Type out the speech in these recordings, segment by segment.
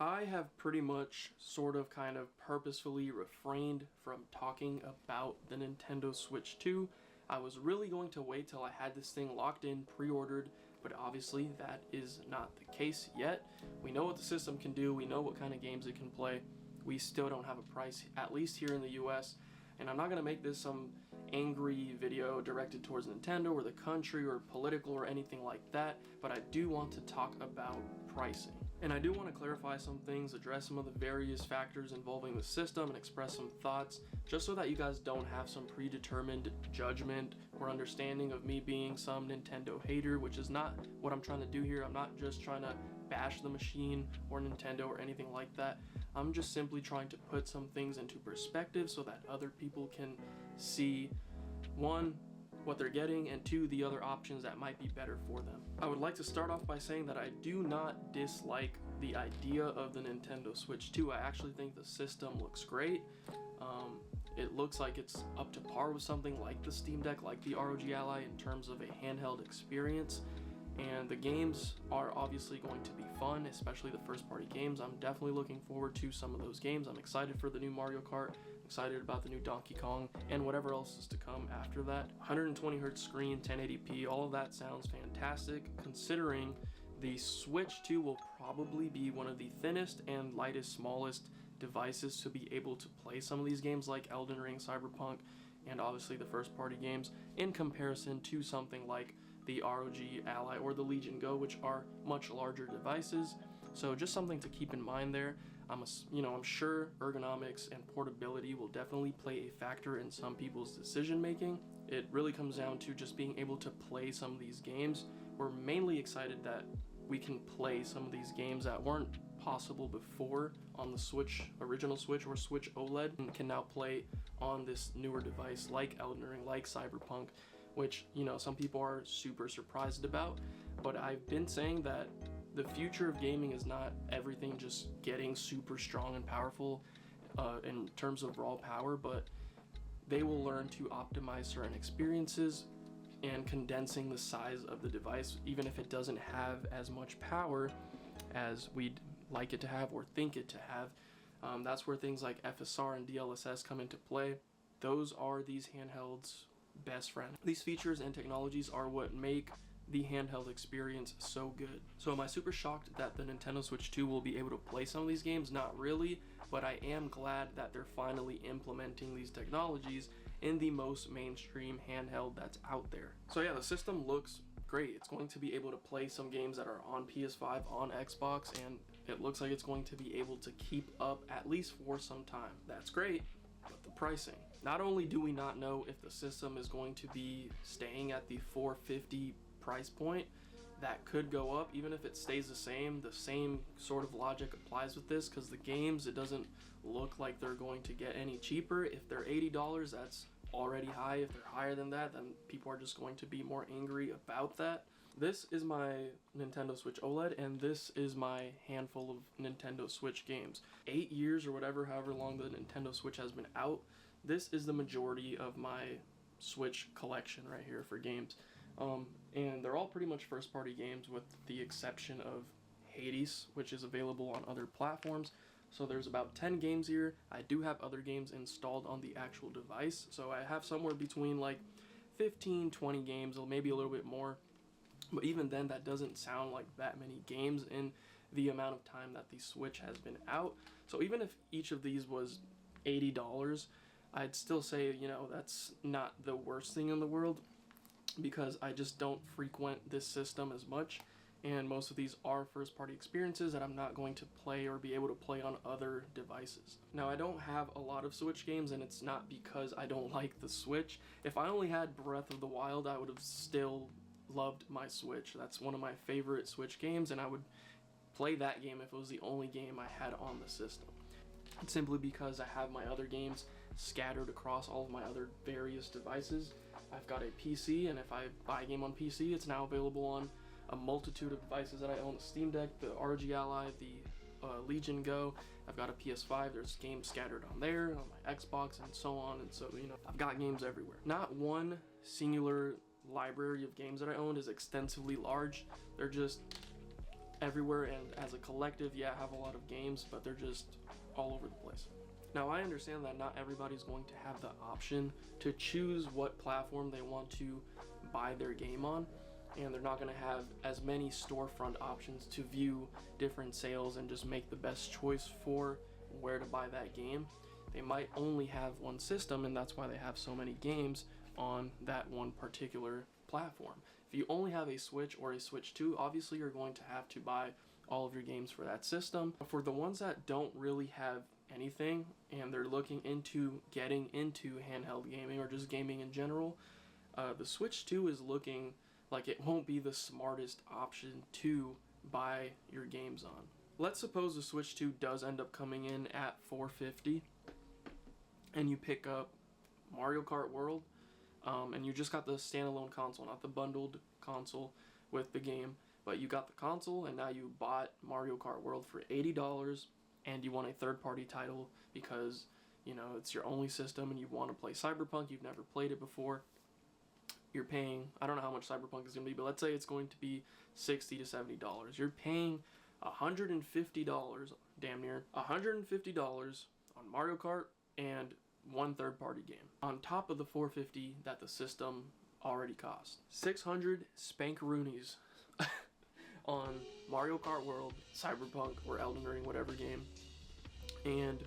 I have pretty much sort of kind of purposefully refrained from talking about the Nintendo Switch 2. I was really going to wait till I had this thing locked in, pre-ordered, but obviously that is not the case yet. We know what the system can do, we know what kind of games it can play. We still don't have a price, at least here in the US. And I'm not going to make this some angry video directed towards Nintendo or the country or political or anything like that, but I do want to talk about pricing. And I do want to clarify some things, address some of the various factors involving the system, and express some thoughts, just so that you guys don't have some predetermined judgment or understanding of me being some Nintendo hater, which is not what I'm trying to do here. I'm not just trying to bash the machine or Nintendo or anything like that. I'm just simply trying to put some things into perspective so that other people can see, one, what they're getting, and two, the other options that might be better for them. I would like to start off by saying that I do not dislike the idea of the Nintendo Switch 2. I actually think the system looks great. It looks like it's up to par with something like the Steam Deck, like the ROG Ally, in terms of a handheld experience. And the games are obviously going to be fun, especially the first party games. I'm definitely looking forward to some of those games. I'm excited for the new Mario Kart, excited about the new Donkey Kong, and whatever else is to come after that. 120 Hz screen, 1080p, all of that sounds fantastic, considering the Switch 2 will probably be one of the thinnest and lightest, smallest devices to be able to play some of these games like Elden Ring, Cyberpunk, and obviously the first party games, in comparison to something like the ROG Ally or the Legion Go, which are much larger devices. So just something to keep in mind there. I'm sure ergonomics and portability will definitely play a factor in some people's decision making. It really comes down to just being able to play some of these games. We're mainly excited that we can play some of these games that weren't possible before on the Switch, original Switch or Switch OLED, and can now play on this newer device like Elden Ring, like Cyberpunk, which, some people are super surprised about. But I've been saying that the future of gaming is not everything just getting super strong and powerful in terms of raw power, but they will learn to optimize certain experiences and condensing the size of the device, even if it doesn't have as much power as we'd like it to have or think it to have. That's where things like FSR and DLSS come into play. Those are these handhelds' best friend. These features and technologies are what make the handheld experience so good. So am I super shocked that the Nintendo Switch 2 will be able to play some of these games? Not really, but I am glad that they're finally implementing these technologies in the most mainstream handheld that's out there. So yeah, the system looks great. It's going to be able to play some games that are on PS5, on Xbox, and it looks like it's going to be able to keep up at least for some time. That's great. But the pricing. Not only do we not know if the system is going to be staying at the $450 price point, that could go up. Even if it stays the same sort of logic applies with this, because the games, it doesn't look like they're going to get any cheaper. If they're $80, that's already high. If they're higher than that, then people are just going to be more angry about that. This is my Nintendo Switch OLED, and this is my handful of Nintendo Switch games. 8 years or whatever, however long the Nintendo Switch has been out, this is the majority of my Switch collection right here for games. And they're all pretty much first-party games with the exception of Hades, which is available on other platforms. So there's about 10 games here. I do have other games installed on the actual device, so I have somewhere between like 15, 20 games, or maybe a little bit more. But even then, that doesn't sound like that many games in the amount of time that the Switch has been out. So even if each of these was $80, I'd still say, that's not the worst thing in the world, because I just don't frequent this system as much. And most of these are first-party experiences that I'm not going to play or be able to play on other devices. Now, I don't have a lot of Switch games, and it's not because I don't like the Switch. If I only had Breath of the Wild, I would have still loved my Switch. That's one of my favorite Switch games, and I would play that game if it was the only game I had on the system. It's simply because I have my other games scattered across all of my other various devices. I've got a PC, and if I buy a game on PC, it's now available on a multitude of devices that I own. The Steam Deck, the ROG Ally, the Legion Go. I've got a PS5, there's games scattered on there, on my Xbox, and so on. And so, I've got games everywhere. Not one singular library of games that I own is extensively large. They're just everywhere, and as a collective, yeah, have a lot of games, but they're just all over the place. Now, I understand that not everybody's going to have the option to choose what platform they want to buy their game on, and they're not going to have as many storefront options to view different sales and just make the best choice for where to buy that game. They might only have one system, and that's why they have so many games on that one particular platform. If you only have a Switch or a Switch 2, obviously you're going to have to buy all of your games for that system. For the ones that don't really have anything and they're looking into getting into handheld gaming or just gaming in general, the Switch 2 is looking like it won't be the smartest option to buy your games on. Let's suppose the Switch 2 does end up coming in at $450 and you pick up Mario Kart World, and you just got the standalone console, not the bundled console with the game, but you got the console and now you bought Mario Kart World for $80 and you want a third-party title because, you know, it's your only system and you want to play Cyberpunk, you've never played it before. You're paying, I don't know how much Cyberpunk is going to be, but let's say it's going to be $60 to $70. You're paying $150, damn near $150 on Mario Kart and one third-party game on top of the $450 that the system already cost. 600 spankaroonies on Mario Kart World, Cyberpunk, or Elden Ring, whatever game, and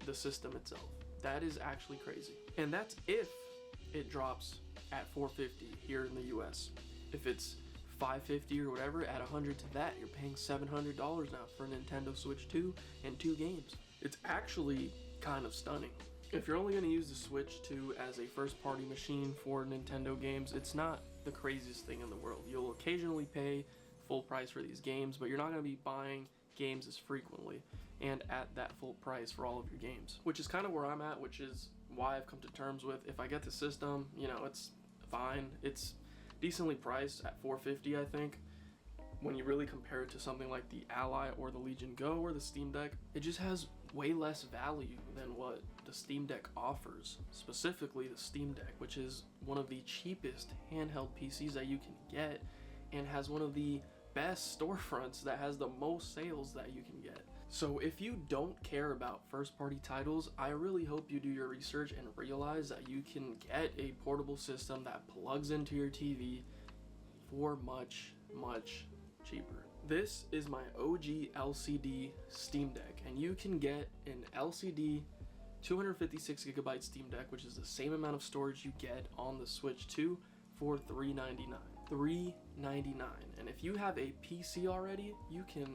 the system itself. That is actually crazy. And that's if it drops at $450 here in the US. If it's $550 or whatever, add 100 to that, you're paying $700 now for a Nintendo Switch 2 and 2 games. It's actually kind of stunning. If you're only going to use the Switch 2 as a first-party machine for Nintendo games, it's not the craziest thing in the world. You'll occasionally pay full price for these games, but you're not going to be buying games as frequently and at that full price for all of your games, which is kind of where I'm at, which is why I've come to terms with, if I get the system, you know, it's fine. It's decently priced at $450, I think. When you really compare it to something like the Ally or the Legion Go or the Steam Deck, it just has way less value than what the Steam Deck offers, specifically the Steam Deck, which is one of the cheapest handheld PCs that you can get and has one of the best storefronts that has the most sales that you can get. So if you don't care about first-party titles, I really hope you do your research and realize that you can get a portable system that plugs into your TV for much, much cheaper. This is my OG LCD Steam Deck, and you can get an LCD 256GB Steam Deck, which is the same amount of storage you get on the Switch 2 for $399. $399. And if you have a PC already, you can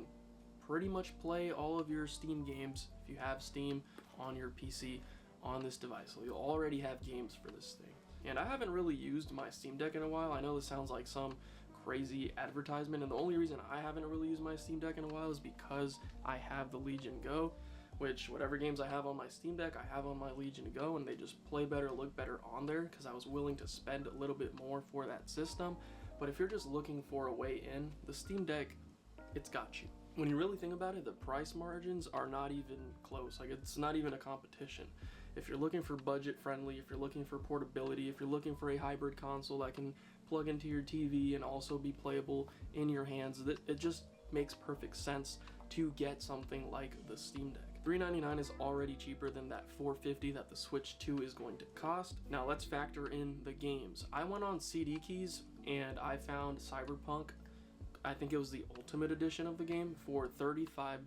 pretty much play all of your Steam games, if you have Steam on your PC, on this device. So you'll already have games for this thing. And I haven't really used my Steam Deck in a while. I know this sounds like some crazy advertisement, and the only reason I haven't really used my Steam Deck in a while is because I have the Legion Go, which whatever games I have on my Steam Deck, I have on my Legion Go, and they just play better, look better on there, because I was willing to spend a little bit more for that system. But if you're just looking for a way in, the Steam Deck, it's got you. When you really think about it, the price margins are not even close. Like, it's not even a competition. If you're looking for budget friendly, if you're looking for portability, if you're looking for a hybrid console that can plug into your TV and also be playable in your hands, it just makes perfect sense to get something like the Steam Deck. $399 is already cheaper than that $450 that the Switch 2 is going to cost. Now let's factor in the games. I went on CD Keys and I found Cyberpunk, I think it was the Ultimate Edition of the game, for $35.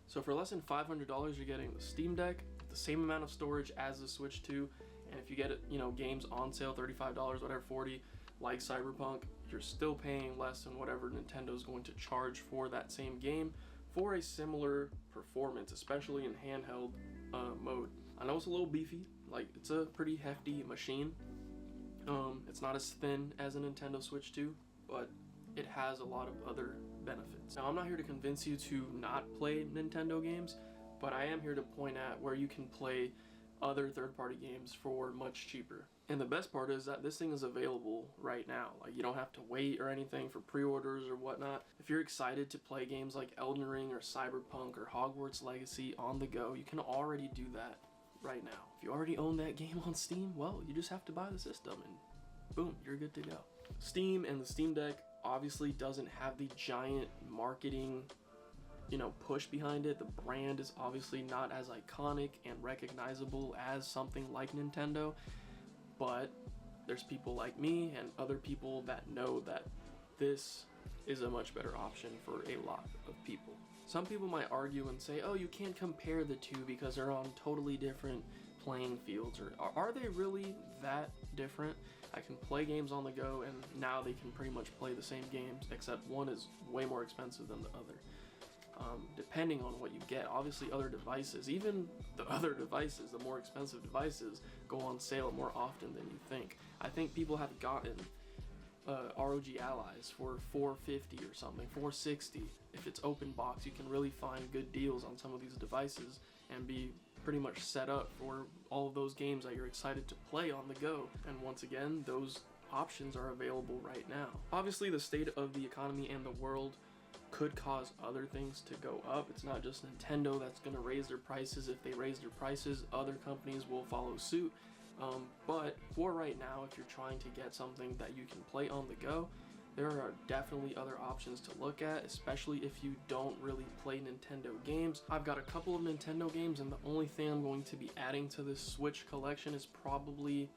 So for less than $500, you're getting the Steam Deck, the same amount of storage as the Switch 2, and if you get it, you know, games on sale, $35, whatever, $40, like Cyberpunk, you're still paying less than whatever Nintendo's going to charge for that same game for a similar performance, especially in handheld mode. I know it's a little beefy, like it's a pretty hefty machine. It's not as thin as a Nintendo Switch 2, but it has a lot of other benefits. Now, I'm not here to convince you to not play Nintendo games, but I am here to point at where you can play other third-party games for much cheaper. And the best part is that this thing is available right now. Like, you don't have to wait or anything for pre-orders or whatnot. If you're excited to play games like Elden Ring or Cyberpunk or Hogwarts Legacy on the go, you can already do that right now. If you already own that game on Steam, well, you just have to buy the system and boom, you're good to go. Steam and the Steam Deck obviously doesn't have the giant marketing, push behind it. The brand is obviously not as iconic and recognizable as something like Nintendo, but there's people like me and other people that know that this is a much better option for a lot of people. Some people might argue and say, oh, you can't compare the two because they're on totally different playing fields. Or are they really that different? I can play games on the go, and now they can pretty much play the same games, except one is way more expensive than the other. Depending on what you get. Obviously other devices, even the other devices, the more expensive devices, go on sale more often than you think. I think people have gotten ROG Allies for $450 or something, $460. If it's open box, you can really find good deals on some of these devices and be pretty much set up for all of those games that you're excited to play on the go. And once again, those options are available right now. Obviously, the state of the economy and the world could cause other things to go up. It's not just Nintendo that's going to raise their prices. If they raise their prices, other companies will follow suit. But for right now, if you're trying to get something that you can play on the go, there are definitely other options to look at, especially if you don't really play Nintendo games. I've got a couple of Nintendo games, and the only thing I'm going to be adding to this Switch collection is probably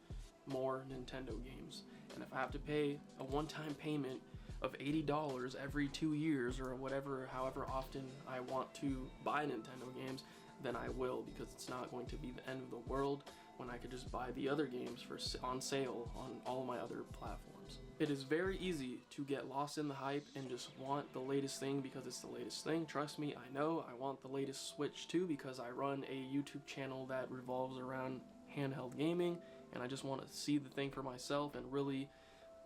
more Nintendo games. And if I have to pay a one-time payment of $80 every 2 years or whatever, however often I want to buy Nintendo games, then I will, because it's not going to be the end of the world when I could just buy the other games on sale on all my other platforms. It is very easy to get lost in the hype and just want the latest thing because it's the latest thing. Trust me, I know I want the latest Switch too, because I run a YouTube channel that revolves around handheld gaming, and I just want to see the thing for myself and really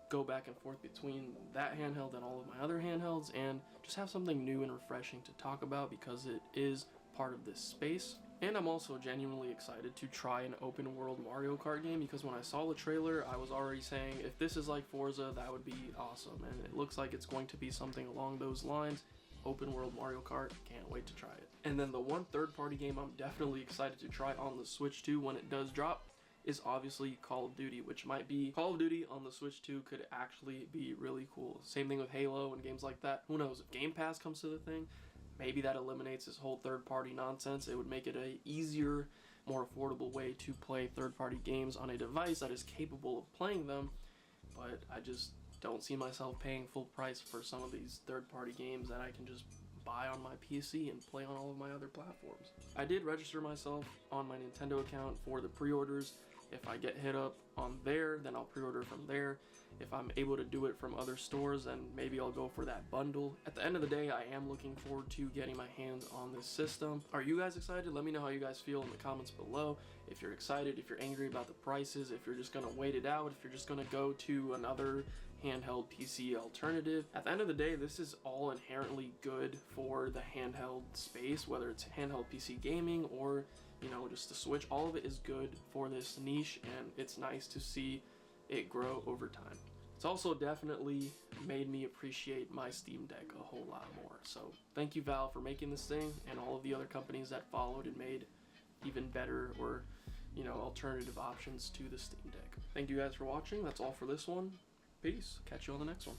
go back and forth between that handheld and all of my other handhelds and just have something new and refreshing to talk about because it is part of this space. And I'm also genuinely excited to try an open world Mario Kart game, because when I saw the trailer, I was already saying if this is like Forza, that would be awesome, and it looks like it's going to be something along those lines. Open world Mario Kart, can't wait to try it. And then the one third-party game I'm definitely excited to try on the Switch 2 when it does drop is obviously Call of Duty, which might be Call of Duty on the Switch 2 could actually be really cool. Same thing with Halo and games like that. Who knows, if Game Pass comes to the thing, maybe that eliminates this whole third-party nonsense. It would make it a easier, more affordable way to play third-party games on a device that is capable of playing them, but I just don't see myself paying full price for some of these third-party games that I can just buy on my PC and play on all of my other platforms. I did register myself on my Nintendo account for the pre-orders. If I get hit up on there, then I'll pre-order from there. If I'm able to do it from other stores, then maybe I'll go for that bundle. At the end of the day, I am looking forward to getting my hands on this system. Are you guys excited? Let me know how you guys feel in the comments below. If you're excited, if you're angry about the prices, if you're just gonna wait it out, if you're just gonna go to another handheld PC alternative. At the end of the day, this is all inherently good for the handheld space, whether it's handheld PC gaming or just the Switch. All of it is good for this niche, and it's nice to see it grow over time. It's also definitely made me appreciate my Steam Deck a whole lot more. So thank you, Valve, for making this thing, and all of the other companies that followed and made even better or alternative options to the Steam Deck. Thank you guys for watching. That's all for this one. Peace. Catch you on the next one.